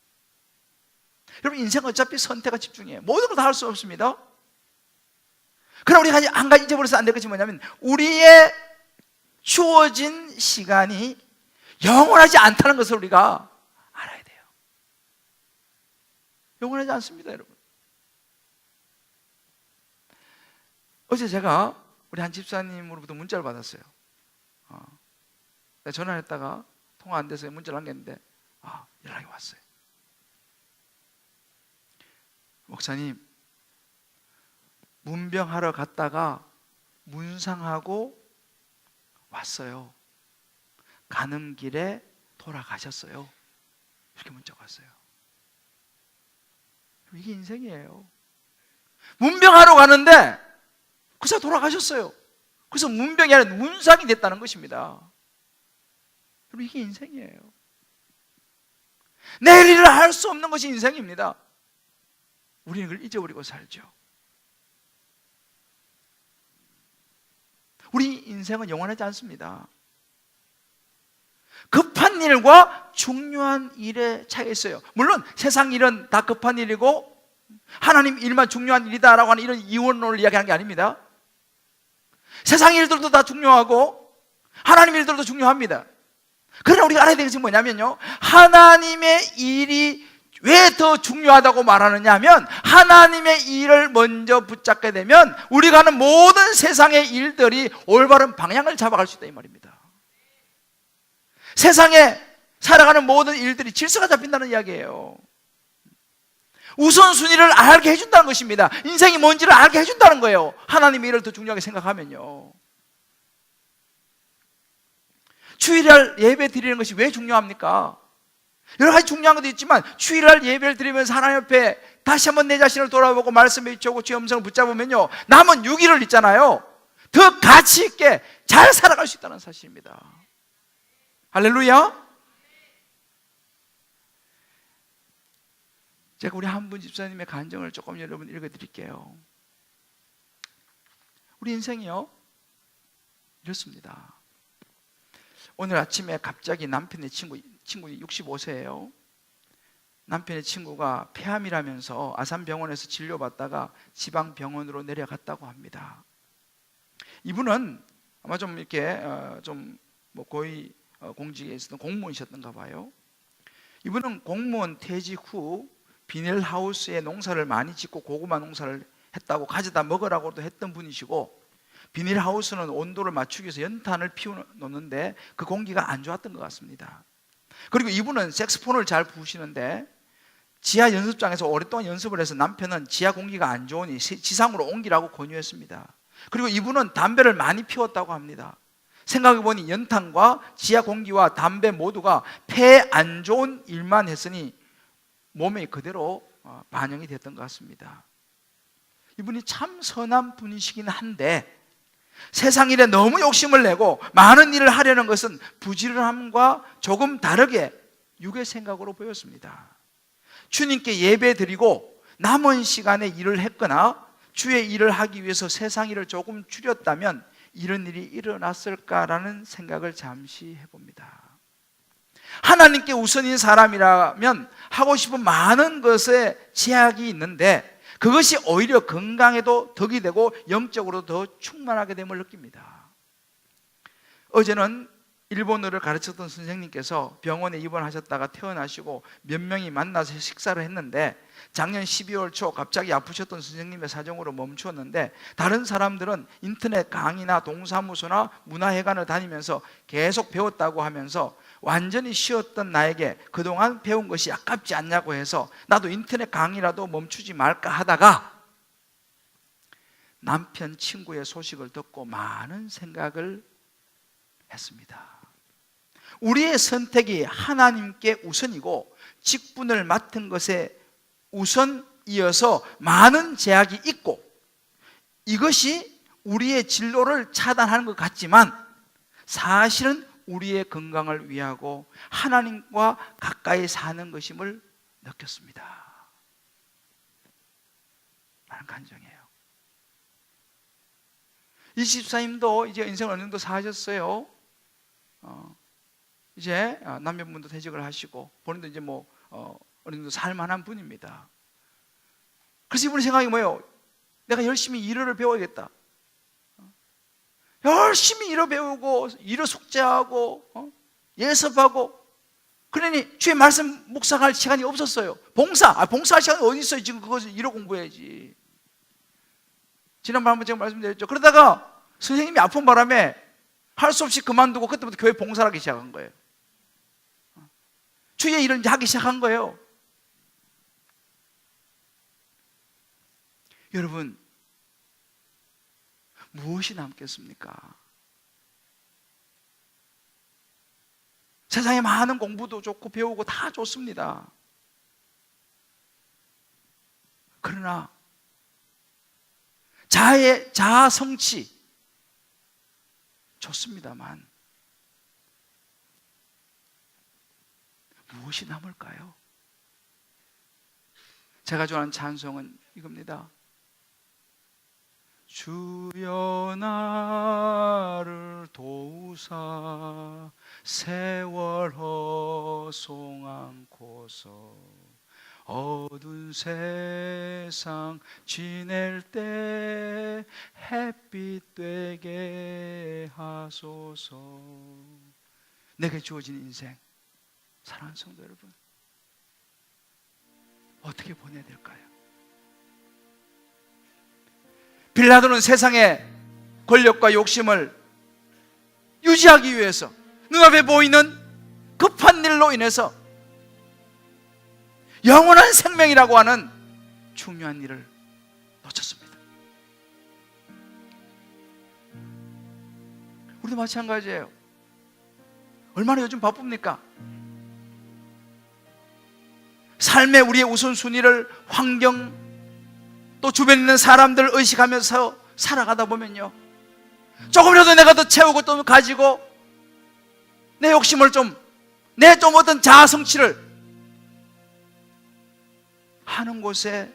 여러분, 인생은 어차피 선택과 집중이에요. 모든 걸 다 할 수 없습니다. 그러나 우리가 한 가지 잊어버려서 안 될 것이 뭐냐면 우리의 주어진 시간이 영원하지 않다는 것을 우리가 알아야 돼요. 영원하지 않습니다, 여러분. 어제 제가 우리 한 집사님으로부터 문자를 받았어요. 내가 전화를 했다가 통화 안 돼서 문자를 남겼는데 연락이 왔어요. 목사님, 문병하러 갔다가 문상하고 왔어요. 가는 길에 돌아가셨어요. 이렇게 문자가 왔어요. 이게 인생이에요. 문병하러 가는데 그래서 돌아가셨어요. 그래서 문병이 아니라 문상이 됐다는 것입니다. 이게 인생이에요. 내일 일을 할 수 없는 것이 인생입니다. 우리는 그걸 잊어버리고 살죠. 우리 인생은 영원하지 않습니다. 급한 일과 중요한 일의 차이가 있어요. 물론 세상 일은 다 급한 일이고 하나님 일만 중요한 일이다라고 하는 이런 이원론을 이야기하는 게 아닙니다. 세상 일들도 다 중요하고 하나님 일들도 중요합니다. 그러나 우리가 알아야 되는 것이 뭐냐면요, 하나님의 일이 왜 더 중요하다고 말하느냐 하면 하나님의 일을 먼저 붙잡게 되면 우리가 하는 모든 세상의 일들이 올바른 방향을 잡아갈 수 있다 이 말입니다. 세상에 살아가는 모든 일들이 질서가 잡힌다는 이야기예요. 우선순위를 알게 해준다는 것입니다. 인생이 뭔지를 알게 해준다는 거예요. 하나님의 일을 더 중요하게 생각하면요. 주일날 예배 드리는 것이 왜 중요합니까? 여러 가지 중요한 것도 있지만 주일날 예배를 드리면서 하나님 앞에 다시 한번 내 자신을 돌아보고 말씀에 비추고 주의 음성을 붙잡으면요, 남은 6일을 있잖아요, 더 가치 있게 잘 살아갈 수 있다는 사실입니다. 할렐루야. 제가 우리 한 분 집사님의 간증을 조금 여러분 읽어드릴게요. 우리 인생이요 이렇습니다. 오늘 아침에 갑자기 남편의 친구 65세예요. 남편의 친구가 폐암이라면서 아산병원에서 진료받다가 지방병원으로 내려갔다고 합니다. 이분은 아마 좀 이렇게 좀 뭐 고위 공직에 있었던 공무원이셨던가 봐요. 이분은 공무원 퇴직 후 비닐하우스에 농사를 많이 짓고 고구마 농사를 했다고 가져다 먹으라고도 했던 분이시고, 비닐하우스는 온도를 맞추기 위해서 연탄을 피워놓는데 그 공기가 안 좋았던 것 같습니다. 그리고 이분은 색스폰을 잘 부시는데 지하 연습장에서 오랫동안 연습을 해서 남편은 지하 공기가 안 좋으니 지상으로 옮기라고 권유했습니다. 그리고 이분은 담배를 많이 피웠다고 합니다. 생각해보니 연탄과 지하 공기와 담배 모두가 폐에 안 좋은 일만 했으니 몸에 그대로 반영이 됐던 것 같습니다. 이분이 참 선한 분이시긴 한데 세상 일에 너무 욕심을 내고 많은 일을 하려는 것은 부지런함과 조금 다르게 육의 생각으로 보였습니다. 주님께 예배 드리고 남은 시간에 일을 했거나 주의 일을 하기 위해서 세상 일을 조금 줄였다면 이런 일이 일어났을까라는 생각을 잠시 해봅니다. 하나님께 우선인 사람이라면 하고 싶은 많은 것에 제약이 있는데 그것이 오히려 건강에도 덕이 되고 영적으로 더 충만하게 됨을 느낍니다. 어제는 일본어를 가르쳤던 선생님께서 병원에 입원하셨다가 퇴원하시고 몇 명이 만나서 식사를 했는데 작년 12월 초 갑자기 아프셨던 선생님의 사정으로 멈추었는데 다른 사람들은 인터넷 강의나 동사무소나 문화회관을 다니면서 계속 배웠다고 하면서 완전히 쉬었던 나에게 그동안 배운 것이 아깝지 않냐고 해서 나도 인터넷 강의라도 멈추지 말까 하다가 남편 친구의 소식을 듣고 많은 생각을 했습니다. 우리의 선택이 하나님께 우선이고 직분을 맡은 것에 우선이어서 많은 제약이 있고 이것이 우리의 진로를 차단하는 것 같지만 사실은 우리의 건강을 위하고 하나님과 가까이 사는 것임을 느꼈습니다. 많은 간증이에요. 이 집사님도 이제 인생을 어느 정도 사셨어요. 이제 남편분도 퇴직을 하시고 본인도 이제 어느 정도 살만한 분입니다. 그래서 이분의 생각이 뭐예요? 내가 열심히 일어를 배워야겠다. 열심히 일어 배우고 일어 숙제하고 예습하고 그러니 주의 말씀 묵상할 시간이 없었어요. 봉사할 시간이 어디 있어요? 지금 그것을 일어 공부해야지. 지난번 한번 제가 말씀드렸죠. 그러다가 선생님이 아픈 바람에 할 수 없이 그만두고 그때부터 교회 봉사를 하기 시작한 거예요. 주의 일을 이제 하기 시작한 거예요. 여러분, 무엇이 남겠습니까? 세상에 많은 공부도 좋고 배우고 다 좋습니다. 그러나 자아 성취 좋습니다만 무엇이 남을까요? 제가 좋아하는 찬송은 이겁니다. 주여 나를 도우사 세월 허송 않고서 어두운 세상 지낼 때 햇빛 되게 하소서. 내게 주어진 인생, 사랑하는 성도 여러분, 어떻게 보내야 될까요? 빌라도는 세상의 권력과 욕심을 유지하기 위해서 눈앞에 보이는 급한 일로 인해서 영원한 생명이라고 하는 중요한 일을 놓쳤습니다. 우리도 마찬가지예요. 얼마나 요즘 바쁩니까? 삶의 우리의 우선순위를 환경 또 주변에 있는 사람들을 의식하면서 살아가다 보면요, 조금이라도 내가 더 채우고 또 가지고 내 욕심을 내 어떤 자아 성취를 하는 곳에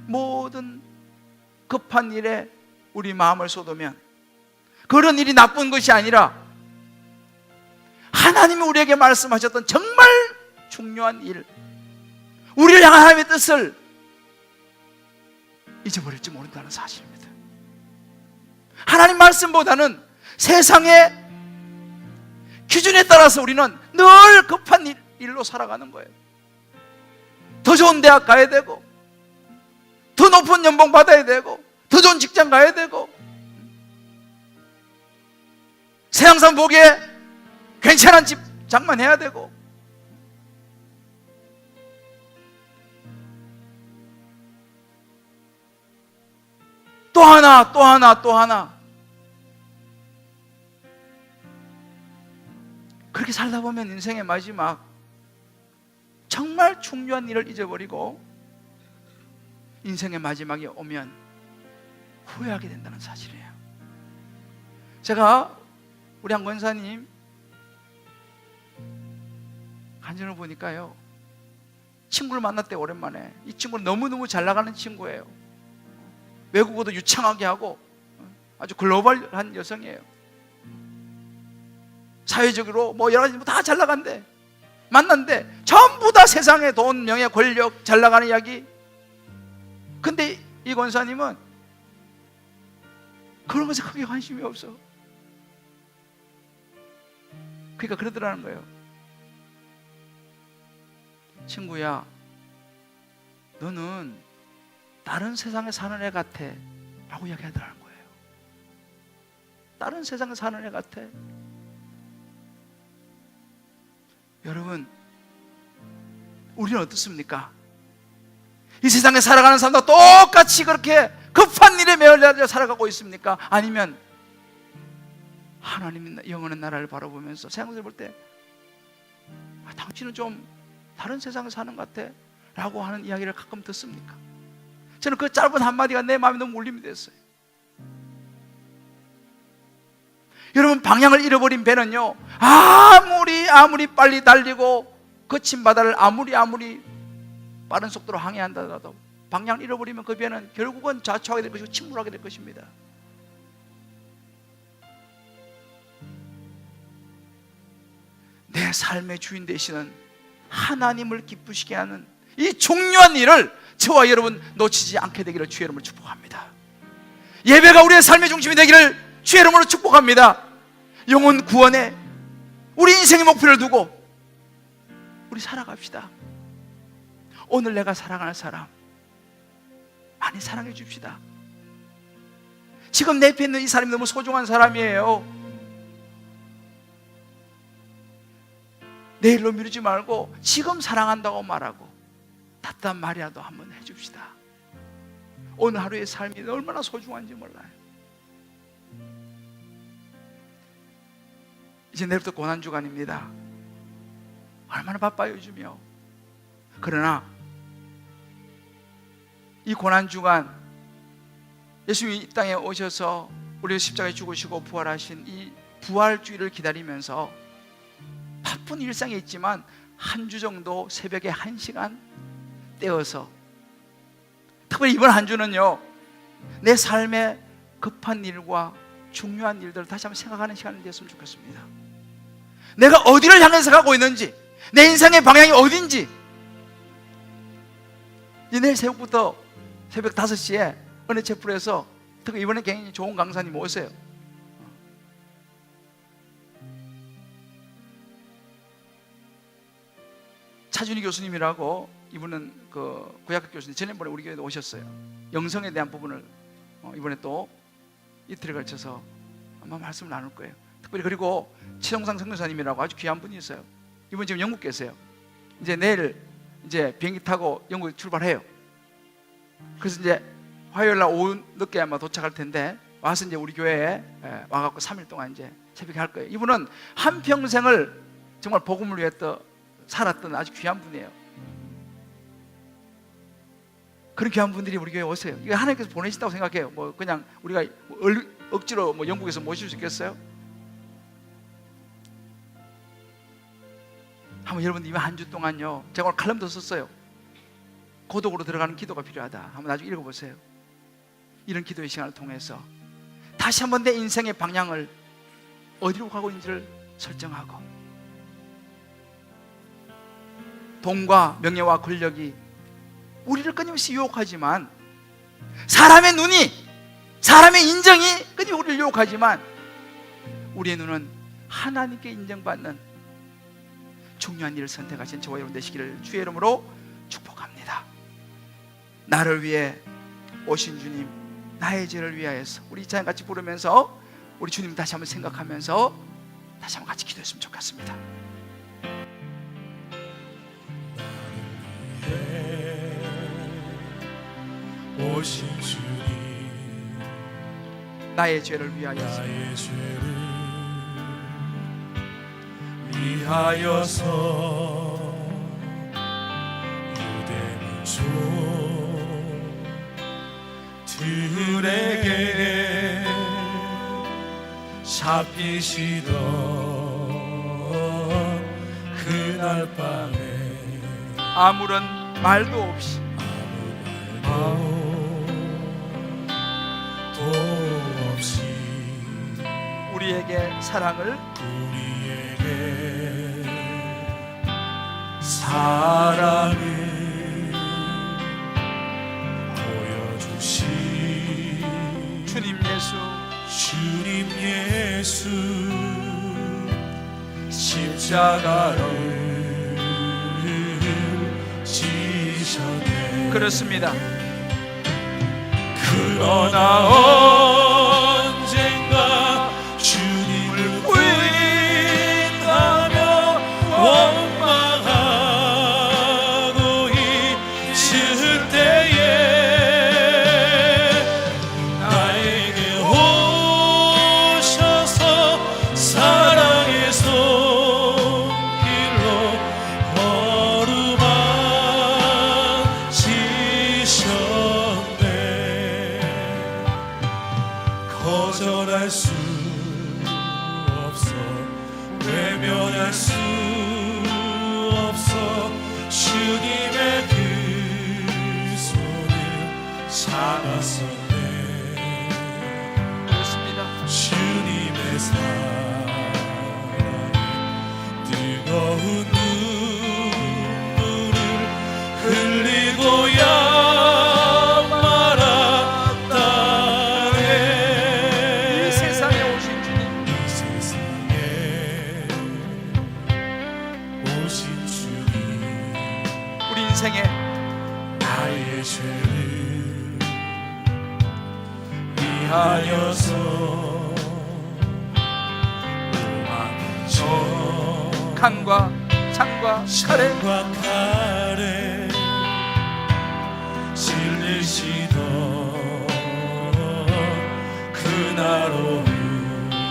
모든 급한 일에 우리 마음을 쏟으면 그런 일이 나쁜 것이 아니라 하나님이 우리에게 말씀하셨던 정말 중요한 일, 우리를 향한 하나님의 뜻을 잊어버릴지 모른다는 사실입니다. 하나님 말씀보다는 세상의 기준에 따라서 우리는 늘 급한 일로 살아가는 거예요. 더 좋은 대학 가야 되고, 더 높은 연봉 받아야 되고, 더 좋은 직장 가야 되고, 세상 사람 보기에 괜찮은 집 장만해야 되고, 또 하나 또 하나 또 하나. 그렇게 살다 보면 인생의 마지막 정말 중요한 일을 잊어버리고 인생의 마지막이 오면 후회하게 된다는 사실이에요. 제가 우리 한 권사님 간증을 보니까요, 친구를 만났대. 오랜만에. 이 친구는 너무너무 잘 나가는 친구예요. 외국어도 유창하게 하고 아주 글로벌한 여성이에요. 사회적으로 뭐 여러 가지 다 잘 나간대. 만난데 전부 다 세상에 돈, 명예, 권력, 잘 나가는 이야기. 근데 이 권사님은 그런 것에 크게 관심이 없어. 그러니까 그러더라는 거예요. 친구야, 너는 다른 세상에 사는 애 같아 라고 이야기하더라는 거예요. 다른 세상에 사는 애 같아. 여러분, 우리는 어떻습니까? 이 세상에 살아가는 사람도 똑같이 그렇게 급한 일에 매달려 살아가고 있습니까? 아니면 하나님의 영원한 나라를 바라보면서 세상을 볼 때 당신은 좀 다른 세상에 사는 것 같아 라고 하는 이야기를 가끔 듣습니까? 저는 그 짧은 한마디가 내 마음에 너무 울림이 됐어요. 여러분, 방향을 잃어버린 배는요, 아무리 빨리 달리고 거친 바다를 아무리 빠른 속도로 항해한다 하더라도 방향을 잃어버리면 그 배는 결국은 좌초하게 될 것이고 침몰하게 될 것입니다. 내 삶의 주인 되시는 하나님을 기쁘시게 하는 이 중요한 일을 저와 여러분 놓치지 않게 되기를 주의 이름으로 축복합니다. 예배가 우리의 삶의 중심이 되기를 주의 이름으로 축복합니다. 영혼 구원에 우리 인생의 목표를 두고 우리 살아갑시다. 오늘 내가 사랑하는 사람 많이 사랑해 줍시다. 지금 내 옆에 있는 이 사람이 너무 소중한 사람이에요. 내일로 미루지 말고 지금 사랑한다고 말하고 따뜻한 말이라도 한번 해줍시다. 오늘 하루의 삶이 얼마나 소중한지 몰라요. 이제 내일부터 고난주간입니다. 얼마나 바빠요 요즘이요. 그러나 이 고난주간 예수님이 이 땅에 오셔서 우리를 십자가에 죽으시고 부활하신 이 부활주의를 기다리면서 바쁜 일상에 있지만 한 주 정도 새벽에 1시간 떼어서, 특별히 이번 한 주는요, 내 삶의 급한 일과 중요한 일들을 다시 한번 생각하는 시간이 되었으면 좋겠습니다. 내가 어디를 향해서 가고 있는지, 내 인생의 방향이 어딘지. 내일 새벽부터 새벽 5시에 은혜 채플에서 특히 이번에 굉장히 좋은 강사님 오세요. 차준희 교수님이라고, 이분은 그 구약학 교수님, 지난번에 우리 교회에 오셨어요. 영성에 대한 부분을 이번에 또 이틀에 걸쳐서 아마 말씀을 나눌 거예요. 특별히 그리고 최동상 선교사님이라고 아주 귀한 분이 있어요. 이분 지금 영국 계세요. 이제 내일 이제 비행기 타고 영국에 출발해요. 그래서 이제 화요일 날 오후 늦게 아마 도착할 텐데 와서 이제 우리 교회에 와갖고 3일 동안 이제 새벽에 할 거예요. 이분은 한 평생을 정말 복음을 위해 또 살았던 아주 귀한 분이에요. 그런 귀한 분들이 우리 교회에 오세요. 이거 하나님께서 보내신다고 생각해요. 뭐 그냥 우리가 억지로 뭐 영국에서 모실 수 있겠어요? 한번 여러분, 이번 한 주 동안요, 제가 오늘 칼럼도 썼어요. 고독으로 들어가는 기도가 필요하다. 한번 나중에 읽어보세요. 이런 기도의 시간을 통해서 다시 한번 내 인생의 방향을 어디로 가고 있는지를 설정하고, 돈과 명예와 권력이 우리를 끊임없이 유혹하지만, 사람의 눈이, 사람의 인정이 끊임없이 우리를 유혹하지만, 우리의 눈은 하나님께 인정받는 중요한 일을 선택하신 저와 여러분 되시기를 주의 이름으로 축복합니다. 나를 위해 오신 주님, 나의 죄를 위하여서, 우리 이 찬양 같이 부르면서 우리 주님 다시 한번 생각하면서 다시 한번 같이 기도했으면 좋겠습니다. 오신 주님, 나의 죄를 위하여서, 나의 죄를 위하여서 유대 민족 들에게 잡히시던 그날 밤에 아무런 말도 없이 없이 우리에게 사랑을 보여주신 주님 예수 십자가를 지셨네. 그렇습니다. 그러나 언젠가 주님을 부인하며 원망하고 있을 때에 나에게 오셔서 사랑의 손길로 어루만지셨네. 거절할 수 없어, 외면할 수 없어. 주님의 그 손을 잡았었네. 그렇습니다. 주님의 사랑에 뜨거운 눈물을 흘리고야 이 세상에 오신 주님, 오신 주님, 우리 인생에 나의 죄를 위하여서 저 강과 창과 칼에 창과 칼에 찔리시던 그날 오후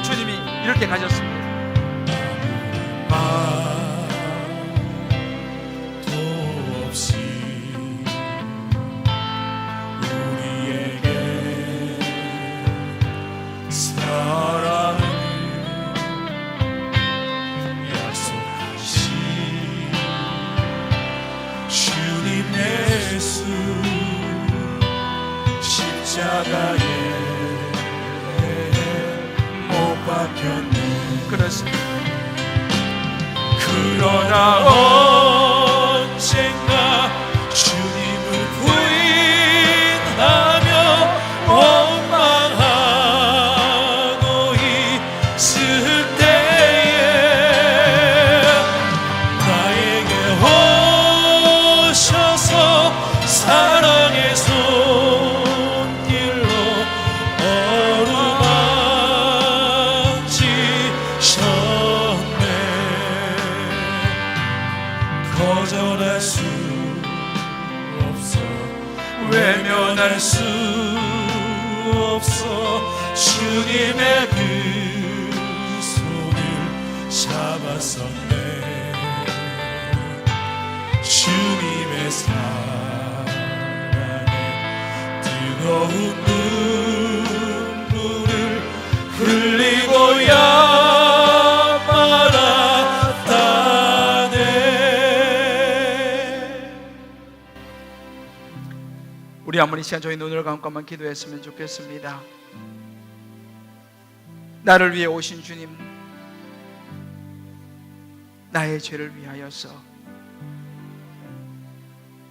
주님이 이렇게 가셨습니다. 말도 없이 우리에게 사랑을 약속하신 주님 예수 십자가에 못 박혔네. 그렇습니다. 그러나 언젠가 주님을 부인하며 원망하고 있을 때에 나에게 오셔서 사랑의 손길로 어루만지셨네. 거절할 수 없어, 외면할 수 없어. 주님의 그 손을 잡았었네. 주님의 사랑에 뜨거운 눈물을 흘리고야 말았다네. 우리 한번 이 시간 저희 눈을 감고만 기도했으면 좋겠습니다. 나를 위해 오신 주님, 나의 죄를 위하여서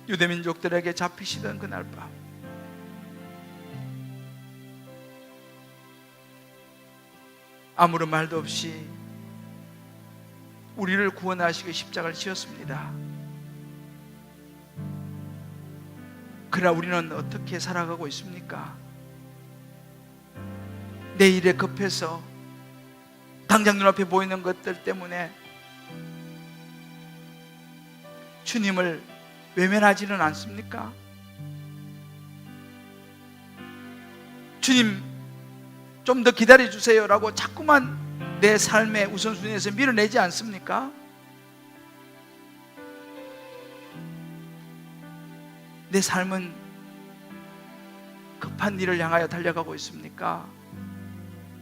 유대민족들에게 잡히시던 그날 밤, 아무런 말도 없이 우리를 구원하시기 십자가를 지었습니다. 그러나 우리는 어떻게 살아가고 있습니까? 내 일에 급해서 당장 눈앞에 보이는 것들 때문에 주님을 외면하지는 않습니까? 주님 좀 더 기다려주세요 라고 자꾸만 내 삶의 우선순위에서 밀어내지 않습니까? 내 삶은 급한 일을 향하여 달려가고 있습니까?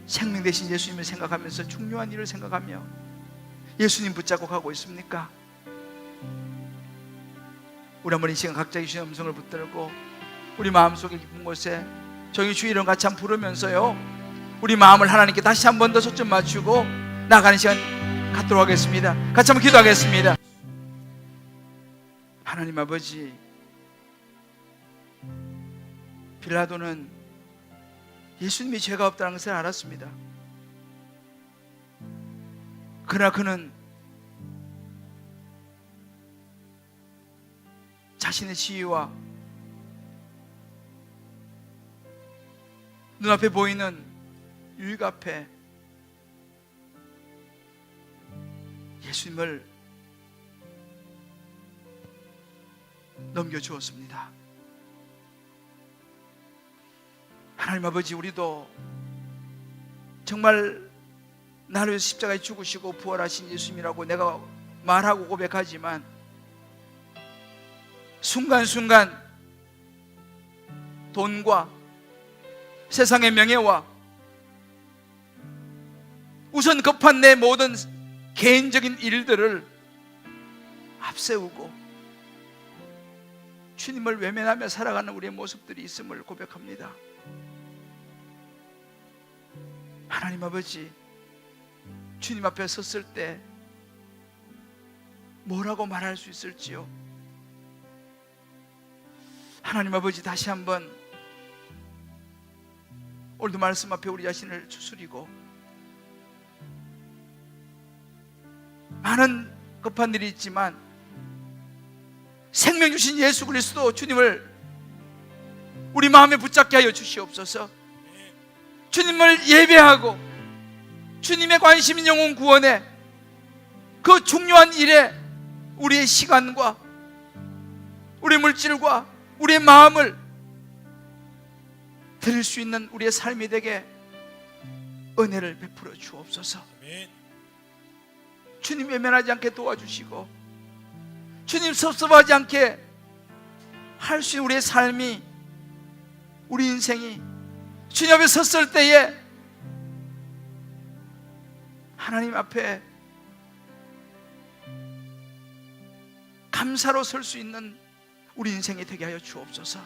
생명 대신 예수님을 생각하면서 중요한 일을 생각하며 예수님 붙잡고 가고 있습니까? 우리 한번 이 시간 각자 주신 음성을 붙들고 우리 마음속에 깊은 곳에 정의 주 이름 같이 한번 부르면서요, 우리 마음을 하나님께 다시 한 번 더 초점 맞추고 나가는 시간 갖도록 하겠습니다. 같이 한번 기도하겠습니다. 하나님 아버지, 빌라도는 예수님이 죄가 없다는 것을 알았습니다. 그러나 그는 자신의 지위와 눈앞에 보이는 유익 앞에 예수님을 넘겨주었습니다. 하나님 아버지, 우리도 정말 나를 위해서 십자가에 죽으시고 부활하신 예수님이라고 내가 말하고 고백하지만 순간순간 돈과 세상의 명예와 우선 급한 내 모든 개인적인 일들을 앞세우고 주님을 외면하며 살아가는 우리의 모습들이 있음을 고백합니다. 하나님 아버지, 주님 앞에 섰을 때 뭐라고 말할 수 있을지요? 하나님 아버지, 다시 한번 오늘도 말씀 앞에 우리 자신을 추스리고 많은 급한 일이 있지만 생명 주신 예수 그리스도 주님을 우리 마음에 붙잡게 하여 주시옵소서. 주님을 예배하고 주님의 관심인 영혼 구원에 그 중요한 일에 우리의 시간과 우리의 물질과 우리의 마음을 드릴 수 있는 우리의 삶이 되게 은혜를 베풀어 주옵소서. 주님 외면하지 않게 도와주시고 주님 섭섭하지 않게 할 수 있는 우리의 삶이, 우리 인생이 주님 앞에 섰을 때에 하나님 앞에 감사로 설 수 있는 우리 인생이 되게 하여 주옵소서.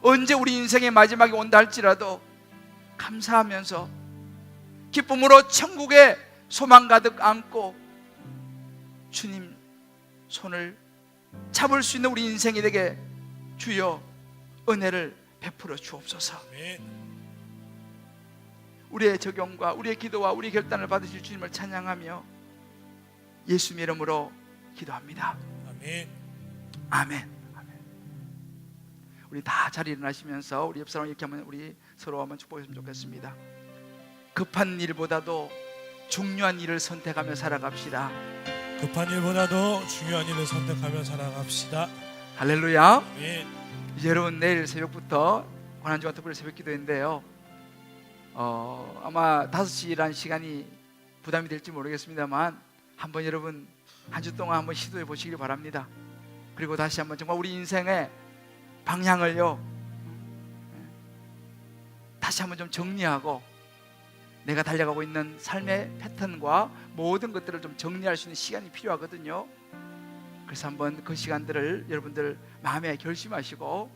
언제 우리 인생의 마지막이 온다 할지라도 감사하면서 기쁨으로 천국에 소망 가득 안고 주님 손을 잡을 수 있는 우리 인생이 되게 주여 은혜를 베풀어 주옵소서. 우리의 적용과 우리의 기도와 우리의 결단을 받으실 주님을 찬양하며 예수님의 이름으로 기도합니다. 아멘. 아멘. 아멘. 우리 다 자리 일어나시면서 우리 옆 사람 이렇게 하면 우리 서로 한번 축복했으면 좋겠습니다. 급한 일보다도 중요한 일을 선택하며 살아갑시다. 급한 일보다도 중요한 일을 선택하며 살아갑시다. 할렐루야. 아멘. 이제 여러분, 내일 새벽부터 고난주간 특별 새벽 기도인데요, 아마 5시라는 시간이 부담이 될지 모르겠습니다만 한번 여러분 한 주 동안 한번 시도해 보시길 바랍니다. 그리고 다시 한번 정말 우리 인생의 방향을요 다시 한번 좀 정리하고 내가 달려가고 있는 삶의 패턴과 모든 것들을 좀 정리할 수 있는 시간이 필요하거든요. 그래서 한번 그 시간들을 여러분들 마음에 결심하시고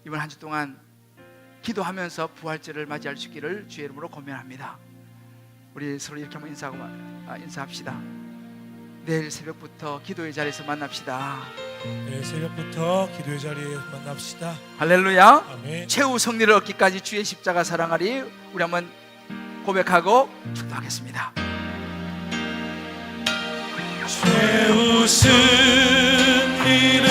이번 한 주 동안 기도하면서 부활절을 맞이할 수 있기를 주의 이름으로 고면합니다. 우리 서로 이렇게 한번 인사합시다. 내일 새벽부터 기도의 자리에서 만납시다. 내일 새벽부터 기도의 자리에 만납시다. 할렐루야. 아멘. 최후 승리를 얻기까지 주의 십자가 사랑하리. 우리 한번 고백하고 축도하겠습니다. 최후 승리를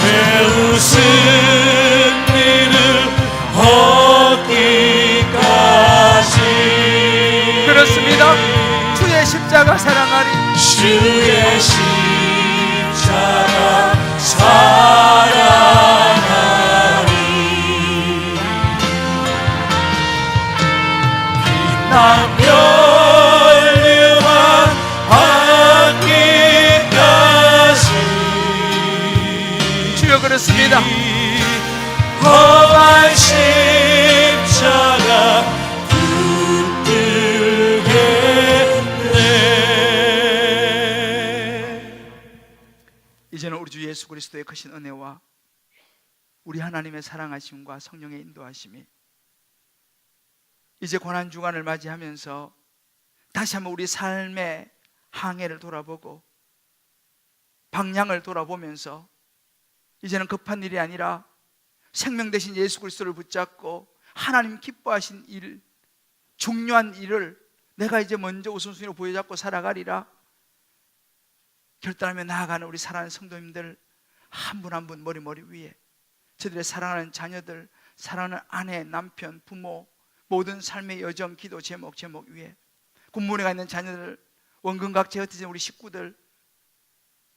세우신 이를 얻기까지. 그렇습니다. 주의 십자가 사랑하리. 주의 십자가 사랑하리. 빛나며 열림한 하기까지. 주여 그렇습니다. 험한 십자가 붙들겠네. 이제는 우리 주 예수 그리스도의 크신 은혜와 우리 하나님의 사랑하심과 성령의 인도하심이 이제 고난주간을 맞이하면서 다시 한번 우리 삶의 항해를 돌아보고 방향을 돌아보면서 이제는 급한 일이 아니라 생명 대신 예수 그리스도를 붙잡고 하나님 기뻐하신 일, 중요한 일을 내가 이제 먼저 우선순위로 보여잡고 살아가리라 결단하며 나아가는 우리 사랑하는 성도님들 한 분 한 분 머리 위에 저들의 사랑하는 자녀들, 사랑하는 아내, 남편, 부모 모든 삶의 여정, 기도 제목 위에 군문에 가 있는 자녀들, 원근각지에 흩어진 우리 식구들,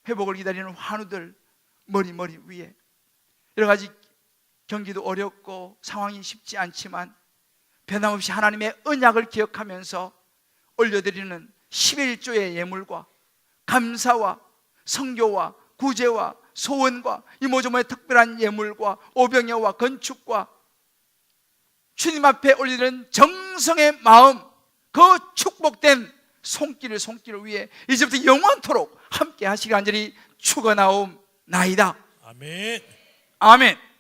회복을 기다리는 환우들 머리 위에 여러 가지 경기도 어렵고 상황이 쉽지 않지만 변함없이 하나님의 언약을 기억하면서 올려드리는 11조의 예물과 감사와 성교와 구제와 소원과 이모저모의 특별한 예물과 오병이어와 건축과 주님 앞에 올리는 정성의 마음, 그 축복된 손길을 위해 이제부터 영원토록 함께 하시기 간절히 축원하옵나이다. 아멘. 아멘.